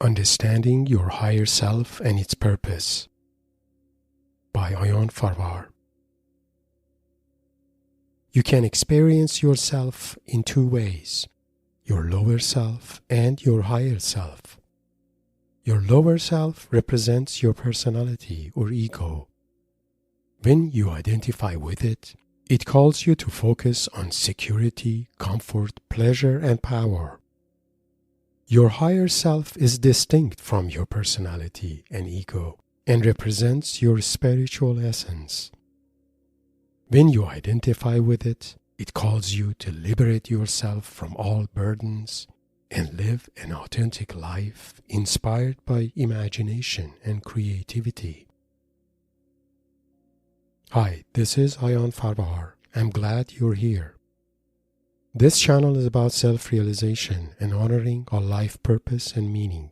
Understanding Your Higher Self and Its Purpose by Aion Farvahar. You can experience yourself in two ways, your lower self and your higher self. Your lower self represents your personality or ego. When you identify with it, it calls you to focus on security, comfort, pleasure, and power. Your higher self is distinct from your personality and ego and represents your spiritual essence. When you identify with it, it calls you to liberate yourself from all burdens and live an authentic life inspired by imagination and creativity. Hi, this is Aion Farvahar. I'm glad you're here. This channel is about self-realization and honoring our life purpose and meaning.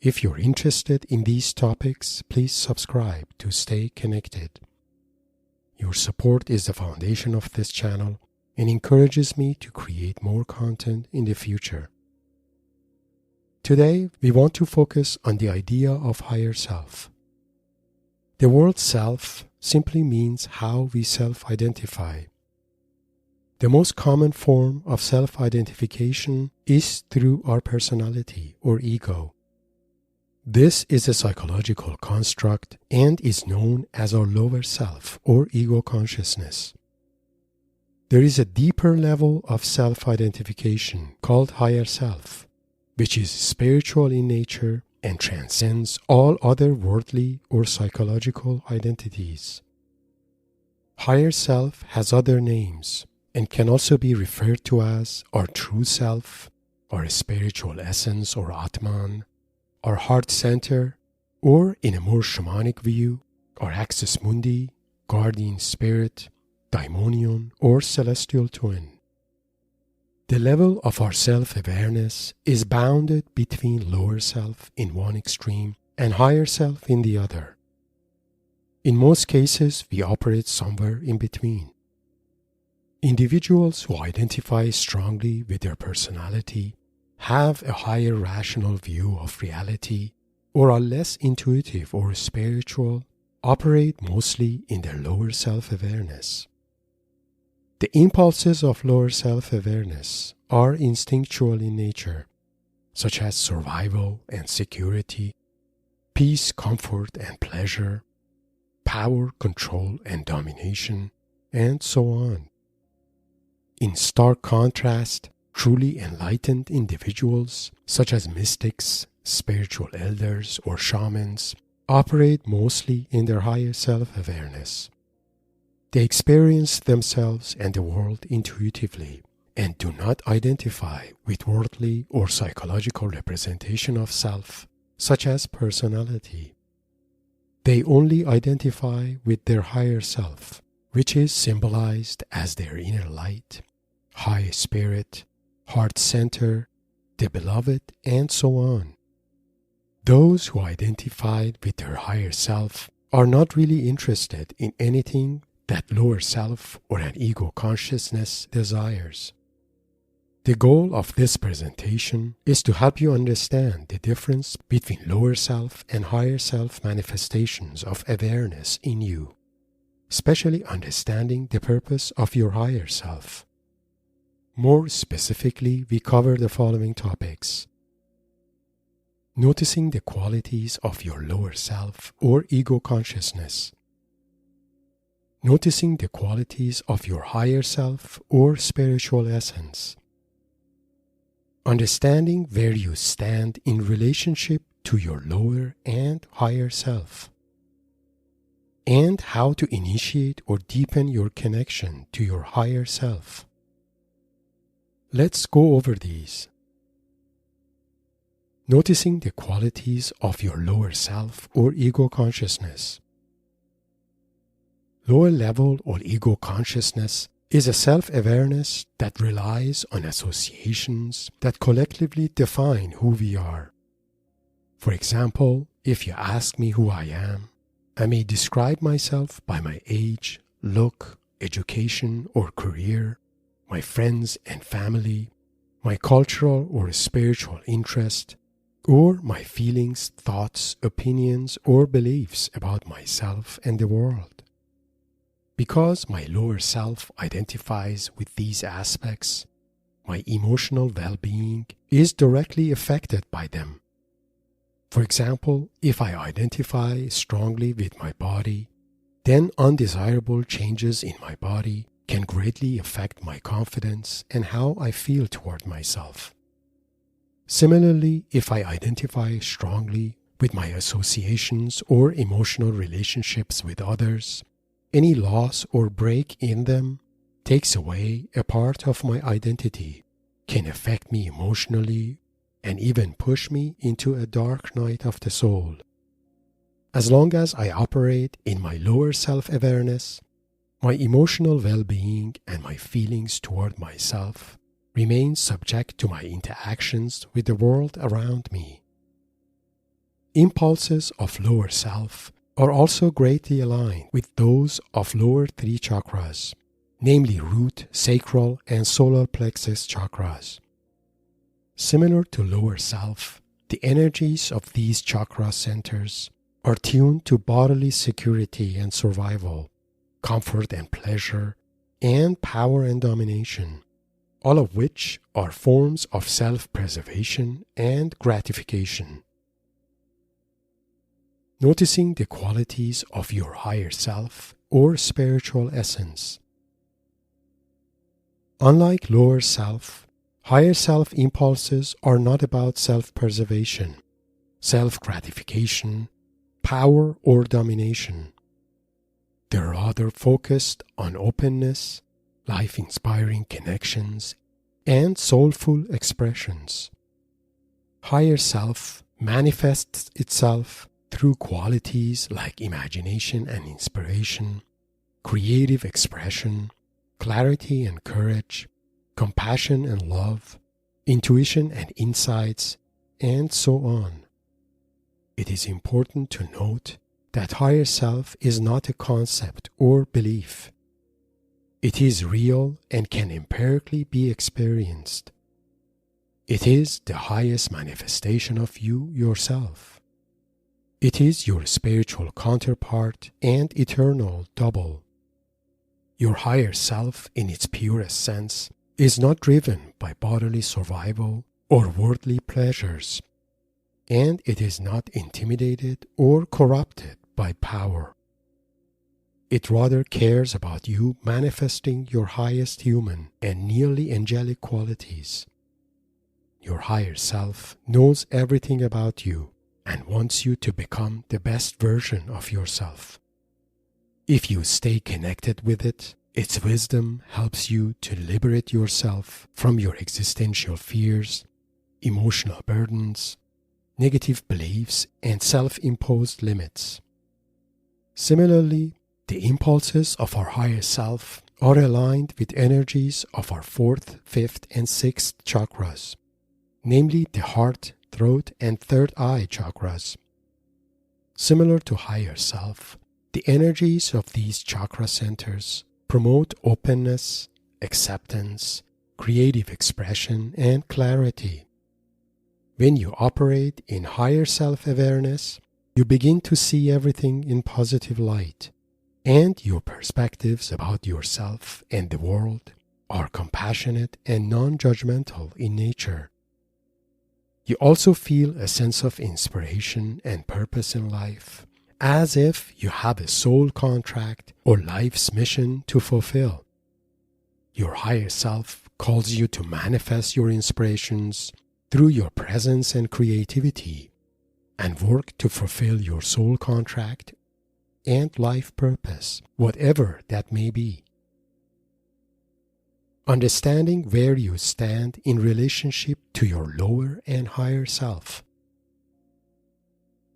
If you're interested in these topics, please subscribe to stay connected. Your support is the foundation of this channel and encourages me to create more content in the future. Today, we want to focus on the idea of higher self. The word self simply means how we self-identify. The most common form of self-identification is through our personality or ego. This is a psychological construct and is known as our lower self or ego consciousness. There is a deeper level of self-identification called higher self, which is spiritual in nature and transcends all other worldly or psychological identities. Higher self has other names and can also be referred to as our true self, our spiritual essence or Atman, our heart center, or in a more shamanic view, our Axis Mundi, guardian spirit, Daimonion, or celestial twin. The level of our self-awareness is bounded between lower self in one extreme and higher self in the other. In most cases, we operate somewhere in between. Individuals who identify strongly with their personality have a higher rational view of reality or are less intuitive or spiritual, operate mostly in their lower self-awareness. The impulses of lower self-awareness are instinctual in nature, such as survival and security, peace, comfort, and pleasure, power, control, and domination, and so on. In stark contrast, truly enlightened individuals, such as mystics, spiritual elders, or shamans, operate mostly in their higher self-awareness. They experience themselves and the world intuitively and do not identify with worldly or psychological representation of self, such as personality. They only identify with their higher self, which is symbolized as their inner light, high spirit, heart center, the beloved, and so on. Those who identified with their higher self are not really interested in anything that lower self or an ego consciousness desires. The goal of this presentation is to help you understand the difference between lower self and higher self manifestations of awareness in you, especially understanding the purpose of your higher self. More specifically, we cover the following topics: noticing the qualities of your lower self or ego consciousness, noticing the qualities of your higher self or spiritual essence, understanding where you stand in relationship to your lower and higher self, and how to initiate or deepen your connection to your higher self. Let's go over these. Noticing the qualities of your lower self or ego consciousness. Lower level or ego consciousness is a self-awareness that relies on associations that collectively define who we are. For example, if you ask me who I am, I may describe myself by my age, look, education or career, my friends and family, my cultural or spiritual interest, or my feelings, thoughts, opinions, or beliefs about myself and the world. Because my lower self identifies with these aspects, my emotional well-being is directly affected by them. For example, if I identify strongly with my body, then undesirable changes in my body can greatly affect my confidence and how I feel toward myself. Similarly, if I identify strongly with my associations or emotional relationships with others, any loss or break in them takes away a part of my identity, can affect me emotionally, and even push me into a dark night of the soul. As long as I operate in my lower self-awareness, my emotional well-being and my feelings toward myself remain subject to my interactions with the world around me. Impulses of lower self are also greatly aligned with those of lower three chakras, namely root, sacral, and solar plexus chakras. Similar to lower self, the energies of these chakra centers are tuned to bodily security and survival, comfort and pleasure, and power and domination, all of which are forms of self-preservation and gratification. Noticing the qualities of your higher self or spiritual essence. Unlike lower self, higher self impulses are not about self-preservation, self-gratification, power, or domination. They're rather focused on openness, life-inspiring connections, and soulful expressions. Higher self manifests itself through qualities like imagination and inspiration, creative expression, clarity and courage, compassion and love, intuition and insights, and so on. It is important to note that higher self is not a concept or belief. It is real and can empirically be experienced. It is the highest manifestation of you yourself. It is your spiritual counterpart and eternal double. Your higher self, in its purest sense, is not driven by bodily survival or worldly pleasures, and it is not intimidated or corrupted by power. It rather cares about you manifesting your highest human and nearly angelic qualities. Your higher self knows everything about you and wants you to become the best version of yourself. If you stay connected with it, its wisdom helps you to liberate yourself from your existential fears, emotional burdens, negative beliefs, and self-imposed limits. Similarly, the impulses of our higher self are aligned with energies of our 4th, 5th, and 6th chakras, namely the heart, throat, and third eye chakras. Similar to higher self, the energies of these chakra centers promote openness, acceptance, creative expression, and clarity. When you operate in higher self-awareness, you begin to see everything in positive light, and your perspectives about yourself and the world are compassionate and non-judgmental in nature. You also feel a sense of inspiration and purpose in life, as if you have a soul contract or life's mission to fulfill. Your higher self calls you to manifest your inspirations through your presence and creativity, and work to fulfill your soul contract and life purpose, whatever that may be. Understanding where you stand in relationship to your lower and higher self.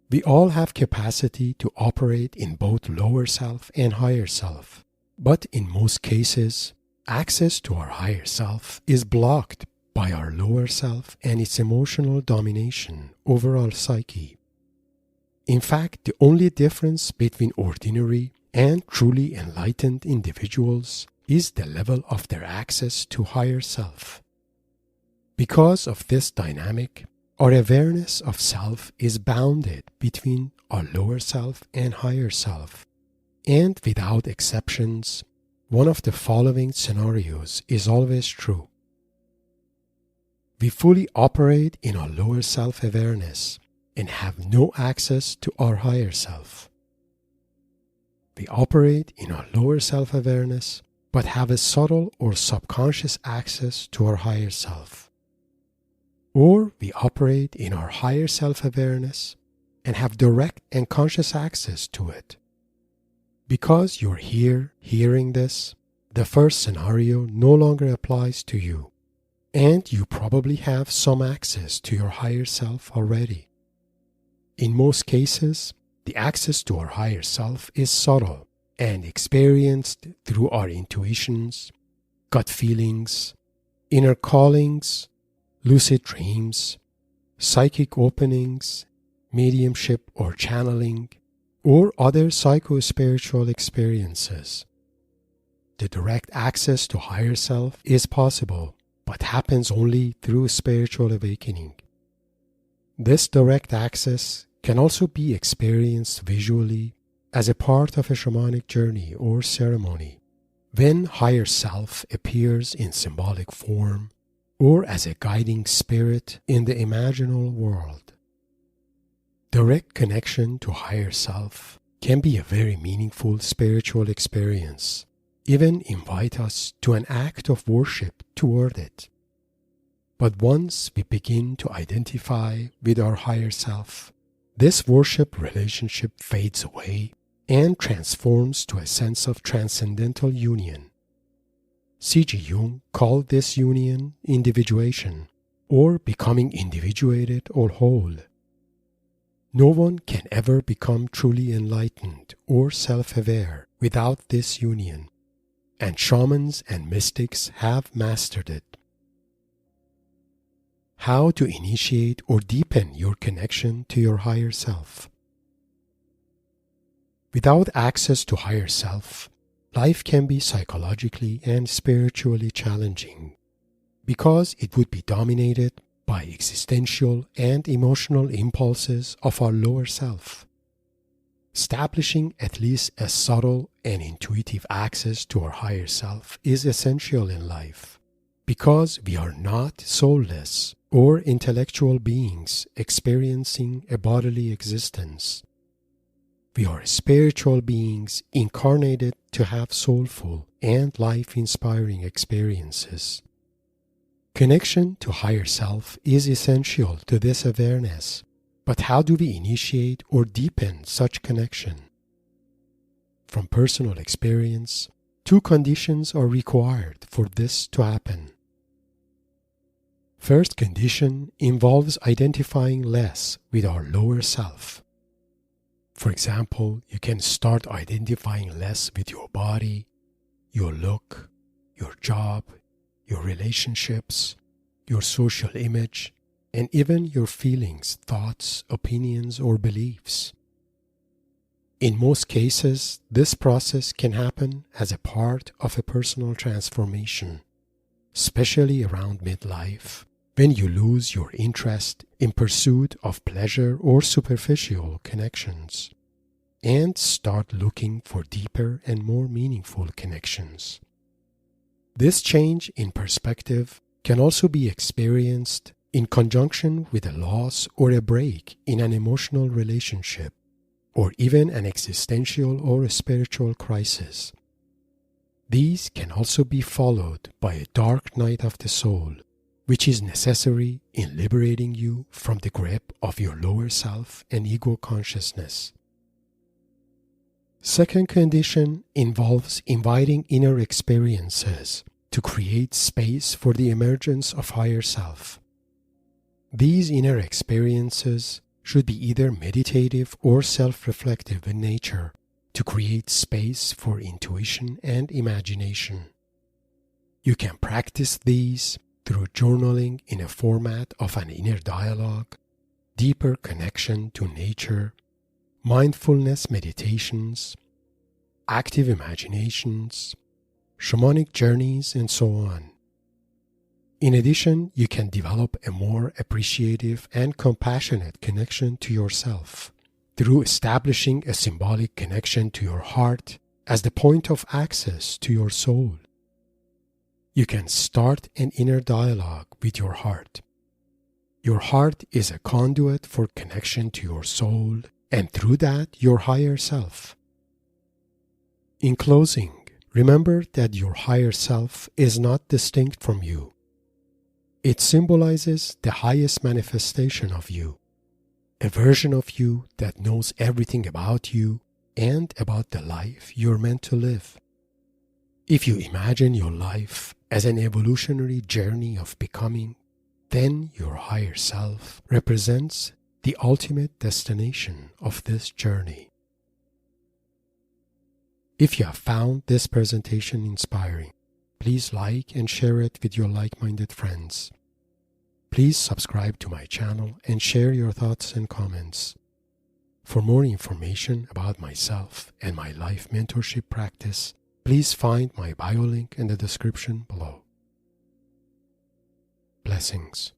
We all have capacity to operate in both lower self and higher self, but in most cases, access to our higher self is blocked by our lower self and its emotional domination over our psyche. In fact, the only difference between ordinary and truly enlightened individuals is the level of their access to higher self. Because of this dynamic, our awareness of self is bounded between our lower self and higher self. And without exceptions, one of the following scenarios is always true. We fully operate in our lower self-awareness and have no access to our higher self. We operate in our lower self-awareness but have a subtle or subconscious access to our higher self. Or we operate in our higher self-awareness and have direct and conscious access to it. Because you're here hearing this, the first scenario no longer applies to you, and you probably have some access to your higher self already. In most cases, the access to our higher self is subtle and experienced through our intuitions, gut feelings, inner callings, lucid dreams, psychic openings, mediumship or channeling, or other psycho-spiritual experiences. The direct access to higher self is possible, but happens only through spiritual awakening. This direct access can also be experienced visually as a part of a shamanic journey or ceremony, when higher self appears in symbolic form, or as a guiding spirit in the imaginal world. Direct connection to higher self can be a very meaningful spiritual experience, even invite us to an act of worship toward it. But once we begin to identify with our higher self, this worship relationship fades away and transforms to a sense of transcendental union. C.G. Jung called this union individuation, or becoming individuated or whole. No one can ever become truly enlightened or self-aware without this union, and shamans and mystics have mastered it. How to initiate or deepen your connection to your higher self. Without access to higher self, life can be psychologically and spiritually challenging, because it would be dominated by existential and emotional impulses of our lower self. Establishing at least a subtle and intuitive access to our higher self is essential in life, because we are not soulless or intellectual beings experiencing a bodily existence. We are spiritual beings incarnated to have soulful and life-inspiring experiences. Connection to higher self is essential to this awareness, but how do we initiate or deepen such connection? From personal experience, two conditions are required for this to happen. First condition involves identifying less with our lower self. For example, you can start identifying less with your body, your look, your job, your relationships, your social image, and even your feelings, thoughts, opinions, or beliefs. In most cases, this process can happen as a part of a personal transformation, especially around midlife, when you lose your interest in pursuit of pleasure or superficial connections, and start looking for deeper and more meaningful connections. This change in perspective can also be experienced in conjunction with a loss or a break in an emotional relationship, or even an existential or a spiritual crisis. These can also be followed by a dark night of the soul, which is necessary in liberating you from the grip of your lower self and ego consciousness. Second condition involves inviting inner experiences to create space for the emergence of higher self. These inner experiences should be either meditative or self-reflective in nature to create space for intuition and imagination. You can practice these through journaling in a format of an inner dialogue, deeper connection to nature, mindfulness meditations, active imaginations, shamanic journeys, and so on. In addition, you can develop a more appreciative and compassionate connection to yourself through establishing a symbolic connection to your heart as the point of access to your soul. You can start an inner dialogue with your heart. Your heart is a conduit for connection to your soul and through that your higher self. In closing, remember that your higher self is not distinct from you. It symbolizes the highest manifestation of you, a version of you that knows everything about you and about the life you're meant to live. If you imagine your life as an evolutionary journey of becoming, then your higher self represents the ultimate destination of this journey. If you have found this presentation inspiring, please like and share it with your like-minded friends. Please subscribe to my channel and share your thoughts and comments. For more information about myself and my life mentorship practice, please find my bio link in the description below. Blessings.